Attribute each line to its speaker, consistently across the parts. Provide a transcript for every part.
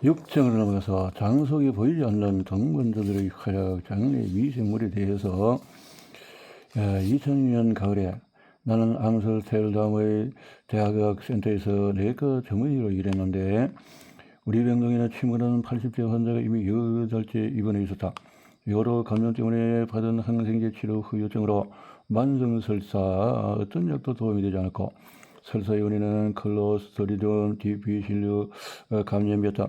Speaker 1: 육정으로 넘어가서 장속에 보이지 않는 동반자들의 활약, 장래 미생물에 대해서 2002년 가을에 나는 암스테르담의 대학의학 센터에서 내과 전문의로 일했는데 우리 병동에는 침울한 80대 환자가 이미 여러 달째 입원해 있었다. 여러 감염 때문에 받은 항생제 치료 후유증으로 만성설사, 어떤 약도 도움이 되지 않았고 설사의 원인은 클로스트리디움 디피실류 감염이었다.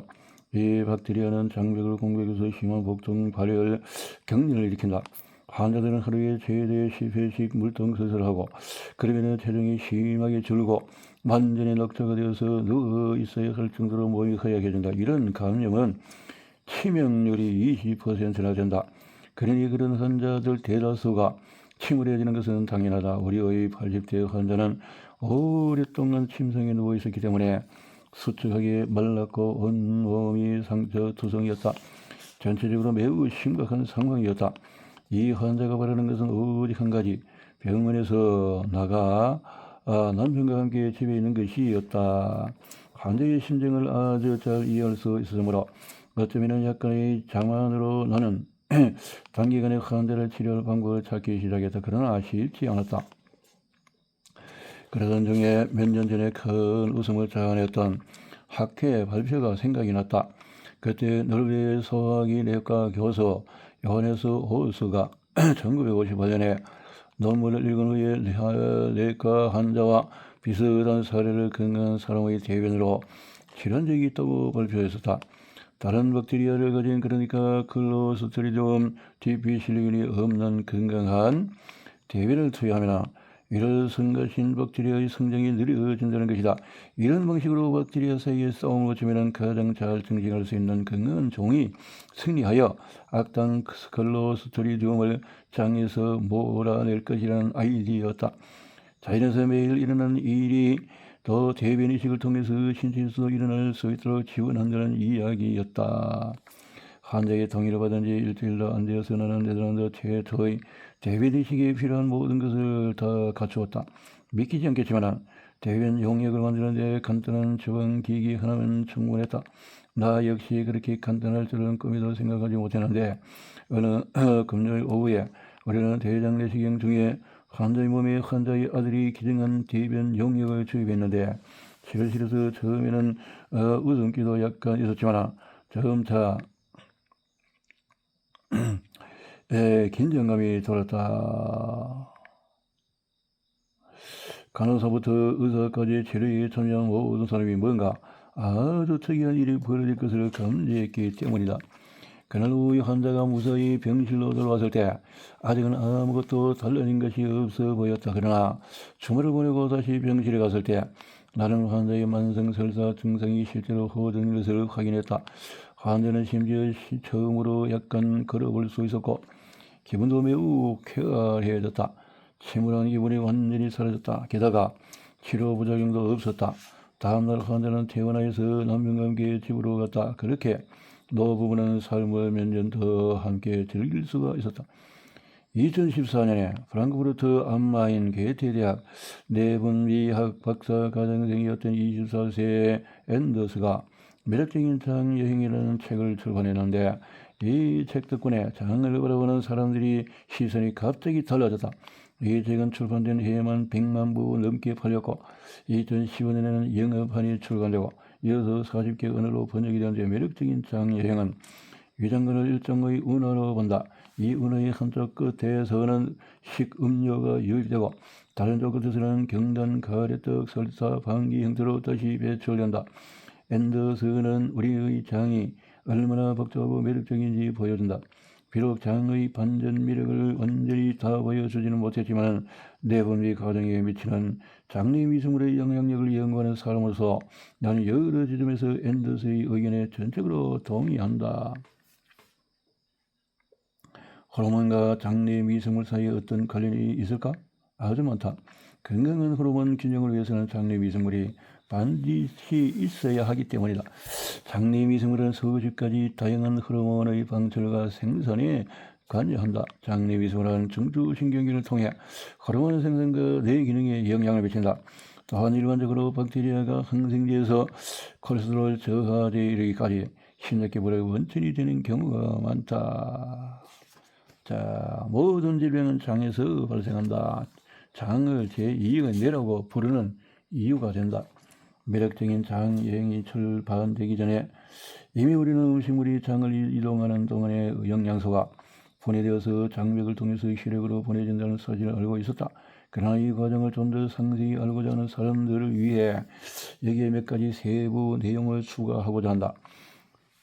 Speaker 1: 이 박테리아는 장벽을 공격해서 심한 복통 발열, 격리를 일으킨다. 환자들은 하루에 최대 10회씩 물통설사를 하고 그러면 체중이 심하게 줄고 완전히 넉자가 되어서 누워 있어야 할 정도로 몸이 허약해진다. 이런 감염은 치명률이 20%나 된다. 그러니 그런 환자들 대다수가 침울해지는 것은 당연하다. 우리의 80대 환자는 오랫동안 침상에 누워 있었기 때문에 수척하게 말랐고 온몸이 상처투성이었다. 전체적으로 매우 심각한 상황이었다. 이 환자가 바라는 것은 오직 한 가지, 병원에서 나가 남편과 함께 집에 있는 것이었다. 환자의 심정을 아주 잘 이해할 수 있었으므로 어쩌면 약간의 장난으로 나는 단기간에 환자를 치료할 방법을 찾기 시작했다. 그러나 쉽지 않았다. 그러던 중에 몇 년 전에 큰 웃음을 자아냈던 학회 발표가 생각이 났다. 그때 노르웨이 소화기 내과 교수 요하네스 호스가 1958년에 논문을 읽은 후에 내과 환자와 비슷한 사례를 건강한 사람의 대변으로 치료한 적이 있다고 발표했었다. 다른 박테리아를 가진 그러니까 클로스트리디움 디피실리균이 없는 건강한 대변을 투여하면 이를 성가신 박테리아의 성장이 느려진다는 것이다. 이런 방식으로 박테리아 사이에 싸움을 거치면 가장 잘 증식할 수 있는 건강한 종이 승리하여 악당 클로스트리디움을 장에서 몰아낼 것이라는 아이디어였다. 자연에서 매일 일어나는 일이 더 대변 이식을 통해서 신체에서 일어날 수 있도록 지원한다는 이야기였다. 환자의 동의를 받은 지 일주일도 안 되어서 나는 네덜란드 최초의 대변 이식에 필요한 모든 것을 다 갖추었다. 믿기지 않겠지만 대변 용액을 만드는데 간단한 주방기기 하나면 충분했다. 나 역시 그렇게 간단할 줄은 꿈에도 생각하지 못했는데 어느 금요일 오후에 우리는 대장 내시경 중에 환자의 몸에 환자의 아들이 기증한 대변 용액을 주입했는데 치료실에서 처음에는 웃음기도 약간 있었지만 점차 긴장감이 돌았다. 간호사부터 의사까지 치료에 참여한 모든 사람이 뭔가 아주 특이한 일이 벌어질 것을 감지했기 때문이다. 그날 오후 환자가 무사히 병실로 들어왔을 때 아직은 아무것도 달라진 것이 없어 보였다. 그러나 주말을 보내고 다시 병실에 갔을 때 나는 환자의 만성설사 증상이 실제로 호전인 것을 확인했다. 환자는 심지어 처음으로 약간 걸어볼 수 있었고 기분도 매우 쾌활해졌다. 침울한 기분이 완전히 사라졌다. 게다가 치료 부작용도 없었다. 다음날 환자는 퇴원하여서 남편과 함께 집으로 갔다. 그렇게 노부부는 삶을 몇 년 더 함께 즐길 수가 있었다. 2014년에 프랑크푸르트 암마인 게테대학 내분비학 박사 과정생이었던 24세의 앤더스가 매력적인 장 여행이라는 책을 출간했는데 이 책 덕분에 장을 바라보는 사람들이 시선이 갑자기 달라졌다. 이 책은 출판된 해에만 100만 부 넘게 팔렸고 2015년에는 영어판이 출간되고 이어서 40개 언어로 번역이 되는데 매력적인 장 여행은 위장근을 일종의 운하로 본다. 이 운하의 한쪽 끝에서는 식음료가 유입되고 다른 쪽 끝에서는 경단, 가래떡, 설사, 방귀 형태로 다시 배출된다. 앤더슨은 우리의 장이 얼마나 복잡하고 매력적인지 보여준다. 비록 장의 반전 매력을 완전히 다 보여주지는 못했지만 내분비 과정에 미치는 장내 미생물의 영향력을 연구하는 사람으로서 나는 여러 지점에서 앤더슨의 의견에 전적으로 동의한다. 호르몬과 장내 미생물 사이에 어떤 관련이 있을까? 아주 많다. 건강한 호르몬 균형을 위해서는 장내 미생물이 반드시 있어야 하기 때문이다. 장내 미생물은 수십 가지 다양한 호르몬의 방출과 생산에 관여한다. 장내 미생물은 중추신경계를 통해 호르몬 생산과 뇌 기능에 영향을 미친다. 또한 일반적으로 박테리아가 항생제에서 콜레스테롤 저하에 이르기까지 심장기불에 원천이 되는 경우가 많다. 자, 모든 질병은 장에서 발생한다. 장을 제2의 뇌라고 부르는 이유가 된다. 매력적인 장 여행이 출발되기 전에 이미 우리는 음식물이 장을 이동하는 동안의 영양소가 분해되어서 장벽을 통해서 시력으로 보내진다는 사실을 알고 있었다. 그러나 이 과정을 좀 더 상세히 알고자 하는 사람들을 위해 여기에 몇 가지 세부 내용을 추가하고자 한다.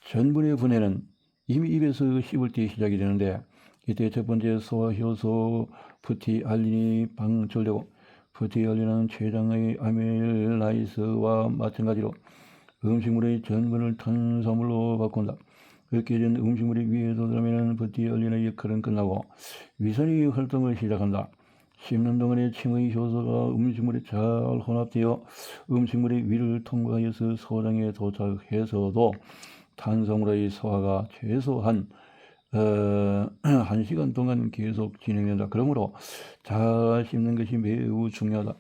Speaker 1: 전분의 분해는 이미 입에서 씹을 때 시작이 되는데 이때 첫 번째 소화효소 프티알린이 방출되고 프티알린은 췌장의 아밀라이스와 마찬가지로 음식물의 전분을 탄수화물로 바꾼다. 그렇게 된 음식물이 위에 돋으면 프티알린의 역할은 끝나고 위산이 활동을 시작한다. 씹는 동안에 침의 효소가 음식물에 잘 혼합되어 음식물의 위를 통과해서 소장에 도착해서도 탄수화물의 소화가 최소한 1시간 동안 계속 진행된다. 그러므로 잘 씹는 것이 매우 중요하다.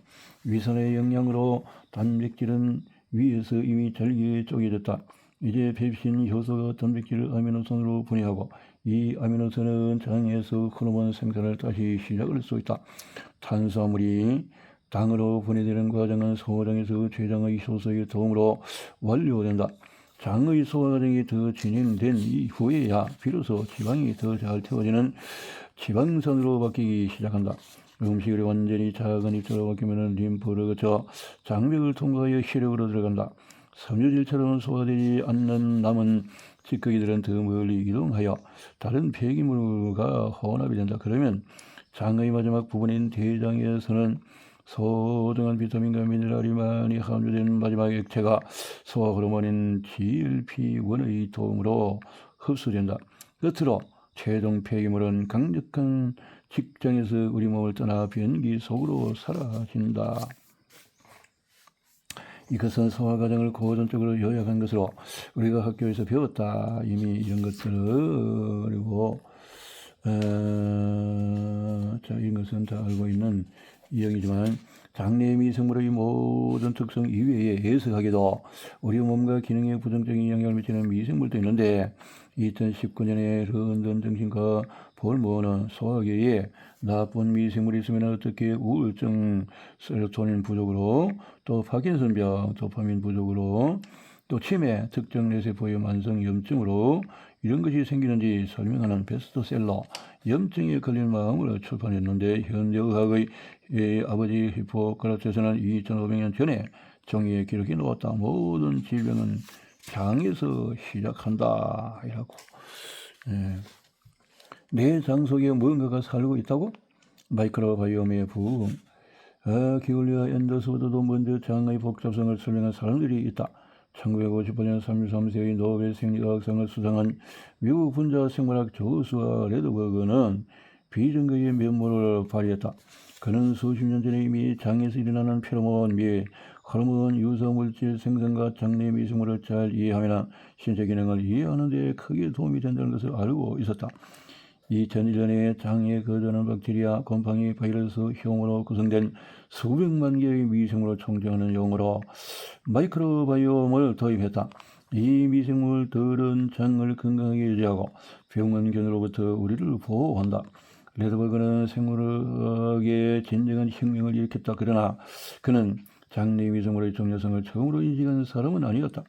Speaker 1: 위산의 영향으로 단백질은 위에서 이미 잘게 쪼개졌다. 이제 펩신 효소가 단백질을 아미노산으로 분해하고 이 아미노산은 장에서 호르몬 생산을 다시 시작할 수 있다. 탄수화물이 당으로 분해되는 과정은 소장에서 췌장의 효소의 도움으로 완료된다. 장의 소화 과정이 더 진행된 이후에야 비로소 지방이 더 잘 태워지는 지방산으로 바뀌기 시작한다. 음식이 완전히 작은 입자로 바뀌면 림프를 거쳐 장벽을 통과하여 시력으로 들어간다. 섬유질처럼 소화되지 않는 남은 찌꺼기들은 더 멀리 이동하여 다른 폐기물과 혼합이 된다. 그러면 장의 마지막 부분인 대장에서는 소중한 비타민과 미네랄이 많이 함유된 마지막 액체가 소화 호르몬인 GLP-1의 도움으로 흡수된다. 끝으로 최종 폐기물은 강력한 직장에서 우리 몸을 떠나 변기 속으로 사라진다. 이것은 소화 과정을 고전적으로 요약한 것으로 우리가 학교에서 배웠다. 이미 이런 것들을 그리고 자, 이런 것은 다 알고 있는 이야기지만 장내 미생물의 모든 특성 이외에 해석하게도 우리 몸과 기능에 부정적인 영향을 미치는 미생물도 있는데 2019년에 런던 정신과 볼모어는 소화기에 나쁜 미생물이 있으면 어떻게 우울증, 세로토닌 부족으로 또 파킨슨병, 도파민 부족으로 또 치매, 특정 뇌세포의 만성 염증으로 이런 것이 생기는지 설명하는 베스트셀러 염증에 걸린 마음을 출판했는데 현대의학의 아버지 히포크라테스는 2500년 전에 종이에 기록해 놓았다. 모든 질병은 장에서 시작한다. 이라고. 내 장 속에 무언가가 살고 있다고? 마이크로바이옴의 부흥. 기울리아 앤더스보다도 먼저 장의 복잡성을 설명한 사람들이 있다. 1958년 33세의 노벨 생리학상을 수상한 미국 분자 생물학 조수아 레드버그는 비정거의 면모를 발휘했다. 그는 수십 년 전에 이미 장에서 일어나는 페로몬 및 호르몬 유사물질 생성과 장내 미생물을 잘 이해하면 신체 기능을 이해하는 데 크게 도움이 된다는 것을 알고 있었다. 2001년에 장에 거주하는 박테리아, 곰팡이, 바이러스, 흉으로 구성된 수백만 개의 미생물을 총정하는 용어로 마이크로바이옴을 도입했다. 이 미생물들은 장을 건강하게 유지하고 병원균으로부터 우리를 보호한다. 레드버그는 생물학의 진정한 혁명을 일으켰다. 그러나 그는 장내 미생물의 중요성을 처음으로 인식한 사람은 아니었다.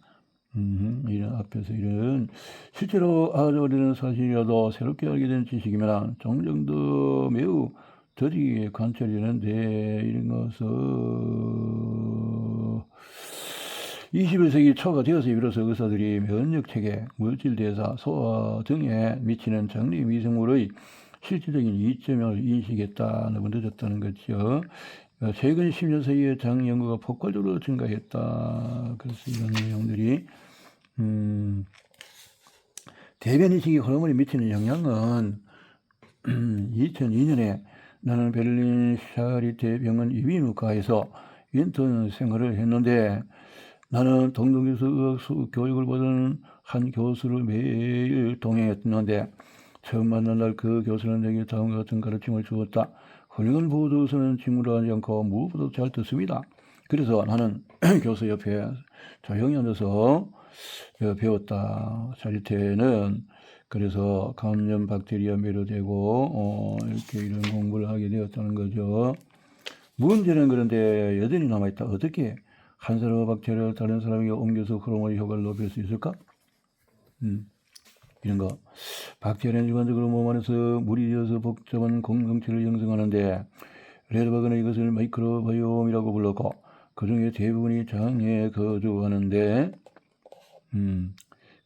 Speaker 1: 이런 앞에서 이런 실제로 아주 오래된 사실이라도 새롭게 알게 된 지식이면 종종 매우 더디게 관찰이 되는데 이런 것은 21세기 초가 되어서 비로소 의사들이 면역체계, 물질대사, 소화 등에 미치는 장내 미생물의 실질적인 이점을 인식했다는 건 늦었다는 거죠. 최근 10년 사이에 장 연구가 폭발적으로 증가했다. 그래서 이런 내용들이 대변이식이 호르몬에 미치는 영향은 2002년에 나는 베를린 샤리테 병원 이비인후과에서 인턴 생활을 했는데 나는 동독에서 의학 교육을 받은 한 교수를 매일 동행했는데 처음 만난 날 그 교수는 내게 다음과 같은 가르침을 주었다. 훌륭한 보호자로서는 직무를 하지 않고 무엇보다도 잘 듣습니다. 그래서 나는 교수 옆에 조용히 앉아서 배웠다. 자리태는 그래서 감염 박테리아 매료되고 이렇게 이런 공부를 하게 되었다는 거죠. 문제는 그런데 여전히 남아있다. 어떻게 한 사람의 박테리아를 다른 사람에게 옮겨서 호르몬의 효과를 높일 수 있을까? 이런 거. 박테리아는 일반적으로 몸 안에서 물이 되어서 복잡한 공동체를 형성하는데 레드버그는 이것을 마이크로바이옴이라고 불렀고 그 중에 대부분이 장에 거주하는데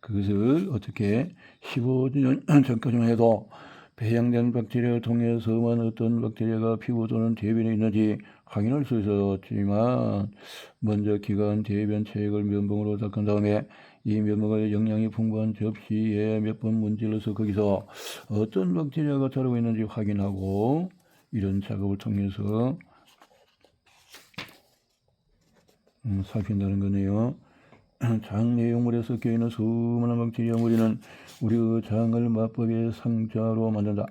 Speaker 1: 그것을 어떻게 15년 전까지만 해도 배양된 박테리아를 통해서만 어떤 박테리아가 피부 또는 대변에 있는지 확인할 수 있었지만 먼저 기관 대변 체액을 면봉으로 닦은 다음에 이 면봉을 영양이 풍부한 접시에 몇 번 문질러서 거기서 어떤 박테리아가 자라고 있는지 확인하고 이런 작업을 통해서 살핀다는 거네요. 장 내용물에 섞여있는 수많은 박테리아 무리는 우리의 장을 마법의 상자로 만든다.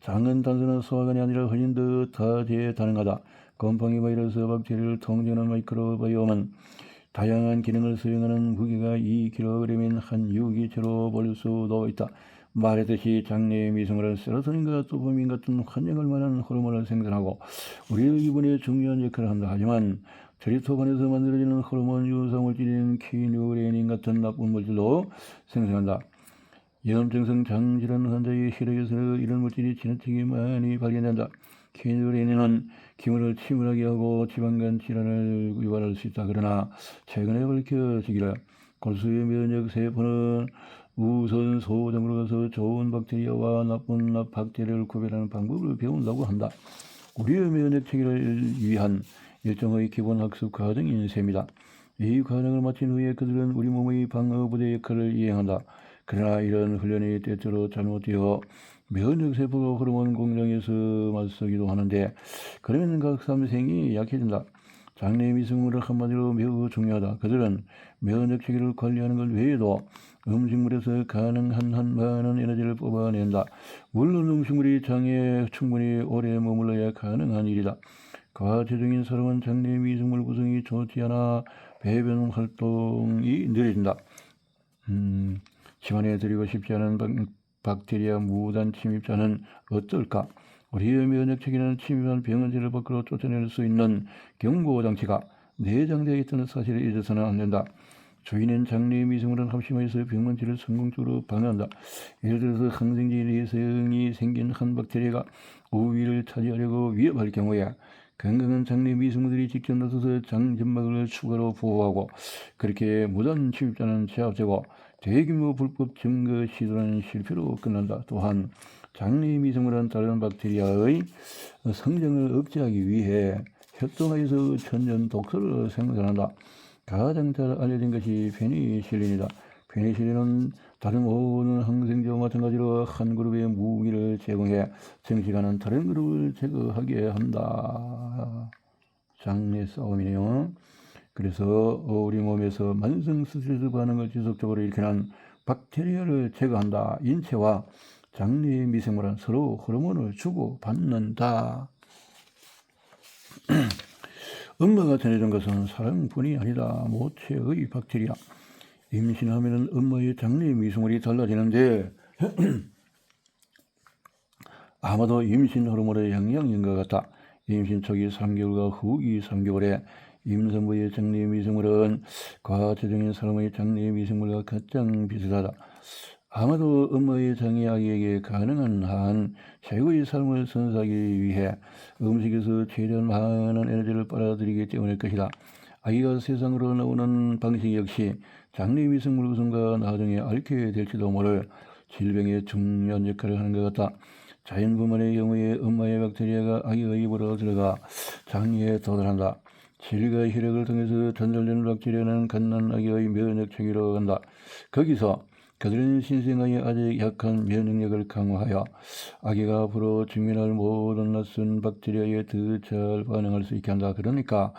Speaker 1: 장은 단순한 소화관이 아니라 흘린 듯 다재다능하다. 곰팡이 바이러스 박테리아를 통제하는 마이크로바이옴은 다양한 기능을 수행하는 무게가 2kg인 한 유기체로 볼 수도 있다. 말했듯이 장내의 미생물은 세로토닌과 도파민 같은 환영할 만한 호르몬을 생산하고 우리의 기분에 중요한 역할을 한다. 하지만 트립토판에서 만들어지는 호르몬 유사물질인 키뉴레닌 같은 나쁜 물질도 생성한다. 염증성 장질환 환자의 혈액에서 이런 물질이 지나치게 많이 발견된다. 키뉴레닌은 기물을 침울하게 하고 지방간 질환을 유발할 수 있다. 그러나 최근에 밝혀지기를 골수의 면역 세포는 우선 소정으로 가서 좋은 박테리아와 나쁜 박테리아를 구별하는 방법을 배운다고 한다. 우리의 면역 체계를 위한 일종의 기본 학습 과정인 셈이다. 이 과정을 마친 후에 그들은 우리 몸의 방어부대 역할을 이행한다. 그러나 이런 훈련이 때때로 잘못되어 면역세포가 호르몬 공장에서 맞서기도 하는데 그러면 각삼생이 약해진다. 장내 미생물은 한마디로 매우 중요하다. 그들은 면역체계를 관리하는 것 외에도 음식물에서 가능한 한 많은 에너지를 뽑아낸다. 물론 음식물이 장에 충분히 오래 머물러야 가능한 일이다. 과체중인 사람은 장내 미생물 구성이 좋지 않아 배변 활동이 느려진다. 집안에 들이고 싶지 않은 박테리아 무단 침입자는 어떨까? 우리의 면역체계는 침입한 병원체를 밖으로 쫓아낼 수 있는 경고장치가 내장되어 있다는 사실을 잊어서는 안 된다. 주인은 장내 미생물은 합심하여서 병원체를 성공적으로 방어한다. 예를 들어서 항생제 내성이 생긴 한 박테리아가 우위를 차지하려고 위협할 경우에 건강한 장내 미생물들이 직접 나서서 장점막을 추가로 보호하고 그렇게 무단 침입자는 제압되고 대규모 불법 증거 시도는 실패로 끝난다. 또한 장내 미생물은 다른 박테리아의 성장을 억제하기 위해 협동하여서 천연 독소를 생산한다. 가장 잘 알려진 것이 페니실린이다. 페니실린은 다른 모든 항생제와 마찬가지로 한 그룹의 무기를 제공해 정시가는 다른 그룹을 제거하게 한다. 장내 싸움이네요. 그래서 우리 몸에서 만성 스트레스 반응을 지속적으로 일으키는 박테리아를 제거한다. 인체와 장내의 미생물은 서로 호르몬을 주고받는다. 엄마가 전해준 것은 사랑뿐이 아니다. 모체의 박테리아. 임신하면 엄마의 장내 미생물이 달라지는데 아마도 임신 호르몬의 영향인 것 같다. 임신 초기 3개월과 후기 3개월에 임산부의 장내 미생물은 과체중인 사람의 장내 미생물과 가장 비슷하다. 아마도 엄마의 장이 아기에게 가능한 한 최고의 삶을 선사하기 위해 음식에서 최대한 많은 에너지를 빨아들이기 때문일 것이다. 아기가 세상으로 나오는 방식 역시 장내 미생물 구성과 나중에 앓게 될지도 모를 질병의 중요한 역할을 하는 것 같다. 자연분만의 경우에 엄마의 박테리아가 아기의 입으로 들어가 장에 도달한다. 질과 혈액을 통해서 전달되는 박테리아는 갓난아기의 면역체계로 간다. 거기서 그들은 신생아의 아직 약한 면역력을 강화하여 아기가 앞으로 직면할 모든 낯선 박테리아에 더 잘 반응할 수 있게 한다. 그러니까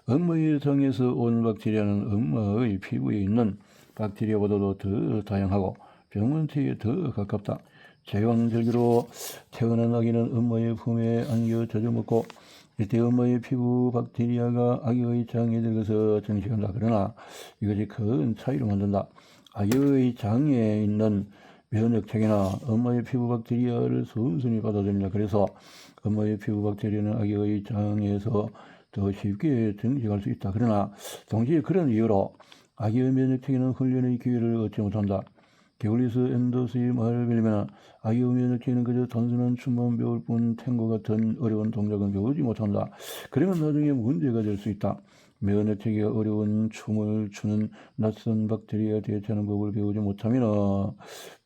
Speaker 1: 엄마의 장에서 온 박테리아는 엄마의 피부에 있는 박테리아보다도 더 다양하고 병원체에 더 가깝다. 제왕절개로 태어난 아기는 엄마의 품에 안겨 젖어먹고 이때 엄마의 피부 박테리아가 아기의 장에 들어가서 증식한다. 그러나 이것이 큰 차이를 만든다. 아기의 장에 있는 면역체계나 엄마의 피부 박테리아를 순순히 받아들인다. 그래서 엄마의 피부 박테리아는 아기의 장에서 더 쉽게 증식할 수 있다. 그러나 동시에 그런 이유로 아기의 면역체계는 훈련의 기회를 얻지 못한다. 게올리스 앤더스의 말을 빌리면 아기의 면역체계는 그저 단순한 춤만 배울 뿐 탱고 같은 어려운 동작은 배우지 못한다. 그러면 나중에 문제가 될 수 있다. 면역체계가 어려운 춤을 추는 낯선 박테리아 대처하는 법을 배우지 못하면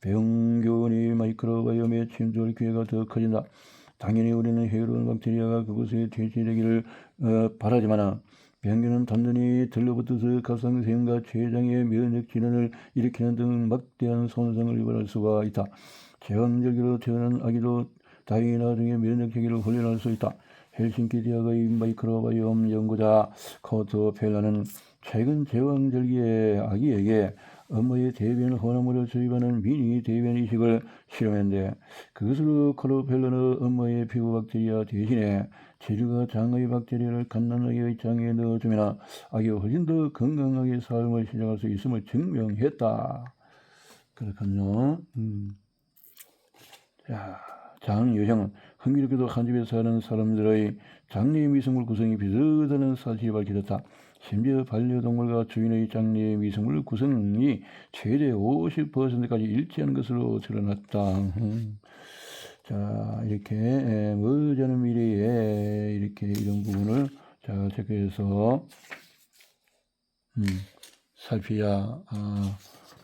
Speaker 1: 병균이 마이크로바이옴에 침투할 기회가 더 커진다. 당연히 우리는 해로운 박테리아가 그곳에 퇴치되기를 바라지만 병균은 단단히 들러붙어서 갑상선과 췌장의 면역 질환을 일으키는 등 막대한 손상을 유발할 수가 있다. 제왕절개로 태어난 아기도 다행히 나중에 면역체계를 훈련할 수 있다. 헬싱키 대학의 마이크로바이옴 연구자 커트 펠러는 최근 제왕절개의 아기에게 엄마의 대변 혼합물을 주입하는 미니 대변 이식을 실험했는데 그것으로 커트 펠러는 엄마의 피부 박테리아 대신에 체류가 장의 박테리아를 갓난아기의 장에 넣어주면 아기가 훨씬 더 건강하게 삶을 시작할 수 있음을 증명했다. 그렇군요. 자, 장 유형은 흥미롭게도 한 집에 사는 사람들의 장내 미생물 구성이 비슷하다는 사실이 밝혀졌다. 심지어 반려동물과 주인의 장내 미생물 구성이 최대 50%까지 일치하는 것으로 드러났다. 자, 이렇게 머지않은 미래에 이렇게 이런 부분을 자 체크해서 살펴야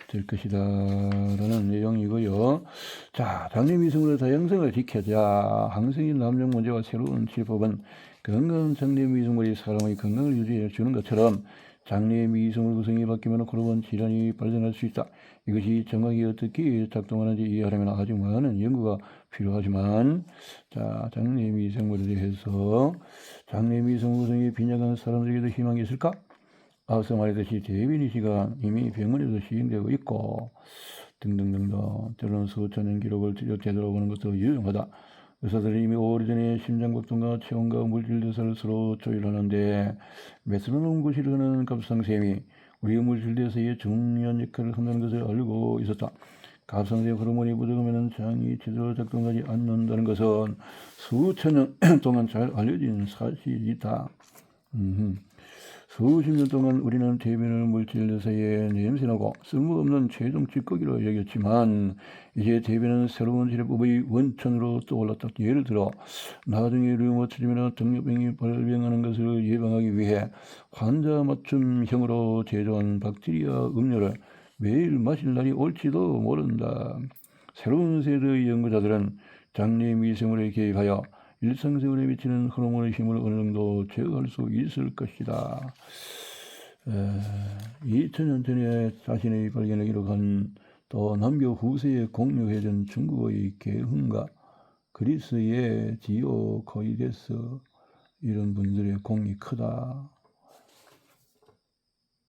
Speaker 1: 될 것이다 라는 내용이고요. 자, 장내 미생물의 다양성을 지켜자. 항생인 남용 문제와 새로운 치료법은 건강한 장내 미생물이 사람의 건강을 유지해 주는 것처럼 장내 미생물 구성이 바뀌면 호르몬 질환이 발생할 수 있다. 이것이 정확히 어떻게 작동하는지 이해하려면 아주 많은 연구가 필요하지만 자, 장내 미생물에 대해서 장내 미생물 구성이 빈약한 사람들에게도 희망이 있을까? 앞서 말했듯이 대변이 시간 이미 병원에서 시행되고 있고 등등등등 때로는 수천 년 기록을 되돌아보는 것도 유용하다. 의사들이 이미 오래전에 심장박동과 체온과 물질대사를 서로 조율하는데 메트로놈구실을 하는 갑상샘이 우리의 물질대사에 중요한 역할을 한다는 것을 알고 있었다. 갑상샘 호르몬이 부족하면 장이 제대로 작동하지 않는다는 것은 수천 년 동안 잘 알려진 사실이다. 수십 년 동안 우리는 대변을 물질대사에 냄새나고 쓸모없는 최종 찌꺼기로 여겼지만 이제 대변은 새로운 치료법의 원천으로 떠올랐다. 예를 들어 나중에 류마티즘이나 당뇨병이 발병하는 것을 예방하기 위해 환자 맞춤형으로 제조한 박테리아 음료를 매일 마실 날이 올지도 모른다. 새로운 세대의 연구자들은 장내 미생물에 개입하여 일상생활에 미치는 호르몬의 힘을 어느 정도 제어할 수 있을 것이다. 2000년 전에 자신의 발견을 기록한 또 남교 후세에 공유해준 중국의 개흥가 그리스의 디오코이데스 이런 분들의 공이 크다.